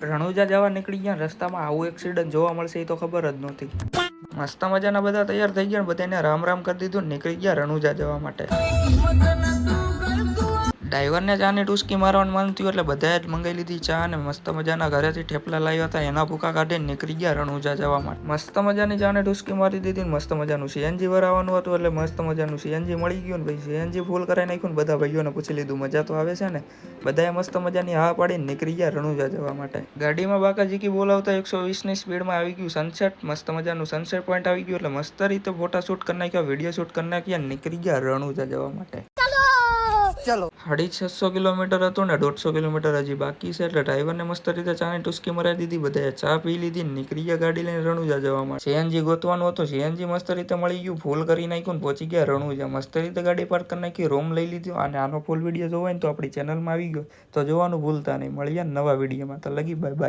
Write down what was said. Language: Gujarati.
રણુજા જવા નીકળી ગયા, રસ્તામાં આવું એક્સિડન્ટ જોવા મળશે એ તો ખબર જ નહોતી. મસ્ત મજાના બધા તૈયાર થઈ ગયા, બધાને રામ રામ કરી દીધું, નીકળી ગયા રણુજા જવા માટે. ડ્રાઈવરને ચાની ટુસ્કી મારવાનું મન થયું એટલે બધાએ જ મંગાવી લીધી ચા અને મસ્ત મજાના ઘરેથી ઠેપલા લાવ્યા હતા, એના ભૂકા કાઢીને નીકળી ગયા રણુજા જવા માટે. મસ્ત મજાની ચાને ટુસ્કી મારી દીધી ને મસ્ત મજાનું સીએનજી ભરાવાનું હતું એટલે મસ્ત મજાનું સીએનજી મળી ગયું ને ભાઈ સીએનજી ફૂલ કરાવી નાખ્યું ને બધા ભાઈઓને પૂછી લીધું મજા તો આવે છે ને. બધાએ મસ્ત મજાની હા પાડીને નીકળી ગયા રણુજા જવા માટે. ગાડીમાં બાકાજીકી બોલાવતા 120ની સ્પીડમાં આવી ગયું સનસેટ, મસ્ત મજાનું સનસેટ પોઈન્ટ આવી ગયું એટલે મસ્ત રીતે ફોટા શૂટ કરી નાખ્યા, વિડીયો શૂટ કરી નાખ્યા, નીકળી ગયા રણુજા જવા માટે. ચલો 650 કિલોમીટર હતું ને 150 કિલોમીટર હજી બાકી છે એટલે ડ્રાઈવરને મસ્ત રીતે ચાની ટુસ્કી મરાવી દીધી, બધાએ ચા પી લીધી, નીકળી ગયા ગાડી લઈને રણુજા જવા માટે. સીએનજી ગોતવાનું હતું, સીએનજી મસ્ત રીતે મળી ગયું, ફૂલ કરી નાખ્યું ને પહોંચી ગયા રણુજા. મસ્ત રીતે ગાડી પાર્ક કરી નાખી, રૂમ લઈ લીધો અને આનો ફૂલ વિડીયો જોવો હોય ને તો આપણી ચેનલમાં આવી ગયો તો જોવાનું ભૂલતા નહીં. મળીએ નવા વિડીયોમાં, તો લગી બાય બાય.